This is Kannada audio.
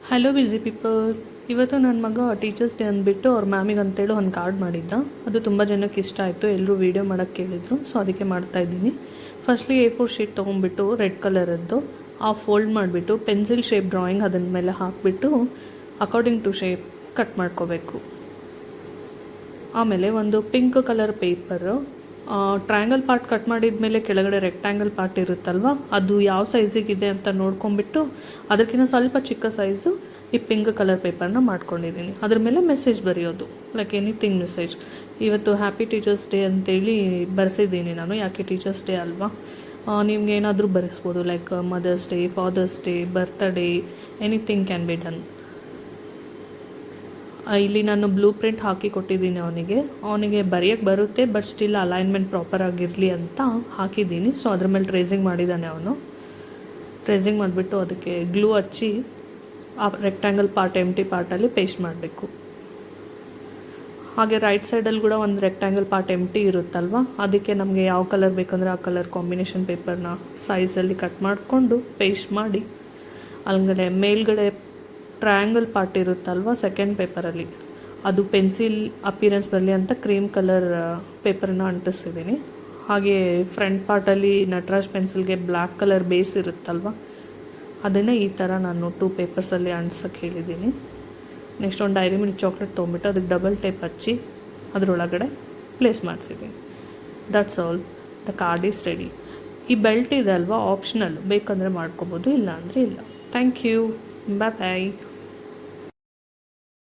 ಹಲೋ ಬಿಸಿ ಪೀಪಲ್. ಇವತ್ತು ನನ್ನ ಮಗ ಟೀಚರ್ಸ್ ಡೇ ಅಂದ್ಬಿಟ್ಟು ಅವ್ರ ಮ್ಯಾಮಿಗೆ ಅಂತೇಳಿ ಒಂದು ಕಾರ್ಡ್ ಮಾಡಿದ್ದ. ಅದು ತುಂಬ ಜನಕ್ಕೆ ಇಷ್ಟ ಆಯಿತು. ಎಲ್ಲರೂ ವೀಡಿಯೋ ಮಾಡೋಕ್ಕೆ ಕೇಳಿದ್ರು, ಸೊ ಅದಕ್ಕೆ ಮಾಡ್ತಾಯಿದ್ದೀನಿ. ಫಸ್ಟ್ಲಿ A4 ಶೀಟ್ ತೊಗೊಂಡ್ಬಿಟ್ಟು ರೆಡ್ ಕಲರದ್ದು ಫೋಲ್ಡ್ ಮಾಡಿಬಿಟ್ಟು ಪೆನ್ಸಿಲ್ ಶೇಪ್ ಡ್ರಾಯಿಂಗ್ ಅದನ್ನ ಮೇಲೆ ಹಾಕಿಬಿಟ್ಟು ಅಕಾರ್ಡಿಂಗ್ ಟು ಶೇಪ್ ಕಟ್ ಮಾಡ್ಕೋಬೇಕು. ಆಮೇಲೆ ಒಂದು pink colour paper triangle part cut ಮಾಡಿದ ಮೇಲೆ ಕೆಳಗಡೆ ರೆಕ್ಟ್ಯಾಂಗಲ್ ಪಾರ್ಟ್ ಇರುತ್ತಲ್ವ, ಅದು ಯಾವ ಸೈಜಿಗಿದೆ ಅಂತ ನೋಡ್ಕೊಂಬಿಟ್ಟು ಅದಕ್ಕಿಂತ ಸ್ವಲ್ಪ ಚಿಕ್ಕ ಸೈಜು ಈ ಪಿಂಕ್ ಕಲರ್ ಪೇಪರ್ನ ಮಾಡ್ಕೊಂಡಿದ್ದೀನಿ. ಅದ್ರ ಮೇಲೆ ಮೆಸೇಜ್ ಬರೆಯೋದು, ಲೈಕ್ ಎನಿಥಿಂಗ್ ಮೆಸೇಜ್. ಇವತ್ತು ಹ್ಯಾಪಿ ಟೀಚರ್ಸ್ ಡೇ ಅಂತೇಳಿ ಬರೆಸಿದ್ದೀನಿ ನಾನು, ಯಾಕೆ ಟೀಚರ್ಸ್ ಡೇ ಅಲ್ವಾ. ನಿಮ್ಗೆ ಏನಾದರೂ ಬರೆಸ್ಬೋದು, like mother's day, father's day, birthday, anything can be done. ಇಲ್ಲಿ ನಾನು ಬ್ಲೂ ಪ್ರಿಂಟ್ ಹಾಕಿ ಕೊಟ್ಟಿದ್ದೀನಿ ಅವನಿಗೆ ಬರೆಯೋಕ್ಕೆ ಬರುತ್ತೆ, ಬಟ್ ಸ್ಟಿಲ್ ಅಲೈನ್ಮೆಂಟ್ ಪ್ರಾಪರ್ ಆಗಿರಲಿ ಅಂತ ಹಾಕಿದ್ದೀನಿ. ಸೊ ಅದ್ರ ಮೇಲೆ ಟ್ರೇಸಿಂಗ್ ಮಾಡಿದ್ದಾನೆ ಅವನು. ಟ್ರೇಸಿಂಗ್ ಮಾಡಿಬಿಟ್ಟು ಅದಕ್ಕೆ ಗ್ಲೂ ಹಚ್ಚಿ ಆ ರೆಕ್ಟ್ಯಾಂಗಲ್ ಪಾರ್ಟ್ ಎಂಟಿ ಪಾರ್ಟಲ್ಲಿ ಪೇಸ್ಟ್ ಮಾಡಬೇಕು. ಹಾಗೆ ರೈಟ್ ಸೈಡಲ್ಲಿ ಕೂಡ ಒಂದು ರೆಕ್ಟ್ಯಾಂಗಲ್ ಪಾರ್ಟ್ ಎಂಟಿ ಇರುತ್ತಲ್ವ, ಅದಕ್ಕೆ ನಮಗೆ ಯಾವ ಕಲರ್ ಬೇಕಂದರೆ ಆ ಕಲರ್ ಕಾಂಬಿನೇಷನ್ ಪೇಪರ್ನ ಸೈಜಲ್ಲಿ ಕಟ್ ಮಾಡಿಕೊಂಡು ಪೇಸ್ಟ್ ಮಾಡಿ, ಅಲ್ಲಿಗಡೆ ಮೇಲ್ಗಡೆ ಟ್ರಯಾಂಗಲ್ ಪಾರ್ಟ್ ಇರುತ್ತಲ್ವ ಸೆಕೆಂಡ್ ಪೇಪರಲ್ಲಿ, ಅದು ಪೆನ್ಸಿಲ್ ಅಪಿಯರೆನ್ಸ್ ಬರಲಿ ಅಂತ ಕ್ರೀಮ್ ಕಲರ್ ಪೇಪರ್ನ ಅಂಟಿಸಿದ್ದೀನಿ. ಹಾಗೆ ಫ್ರಂಟ್ ಪಾರ್ಟಲ್ಲಿ ನಟರಾಜ್ ಪೆನ್ಸಿಲ್ಗೆ ಬ್ಲ್ಯಾಕ್ ಕಲರ್ ಬೇಸ್ ಇರುತ್ತಲ್ವ, ಅದನ್ನು ಈ ಥರ ನಾನು 2 ಪೇಪರ್ಸಲ್ಲಿ ಅಂಟಿಸೋಕ್ಕೆ ಹೇಳಿದ್ದೀನಿ. ನೆಕ್ಸ್ಟ್ ಒಂದು ಡೈರಿ ಮಿಲ್ಕ್ ಚಾಕ್ಲೇಟ್ ತೊಗೊಂಬಿಟ್ಟು ಅದಕ್ಕೆ ಡಬಲ್ ಟೇಪ್ ಹಚ್ಚಿ ಅದರೊಳಗಡೆ ಪ್ಲೇಸ್ ಮಾಡಿಸಿದ್ದೀನಿ. That's all, the card is ready. ಈ ಬೆಲ್ಟ್ ಇದೆ ಅಲ್ವಾ, ಆಪ್ಷನಲ್, ಬೇಕಂದರೆ ಮಾಡ್ಕೋಬೋದು, ಇಲ್ಲ ಅಂದರೆ ಇಲ್ಲ. Thank you, bye bye.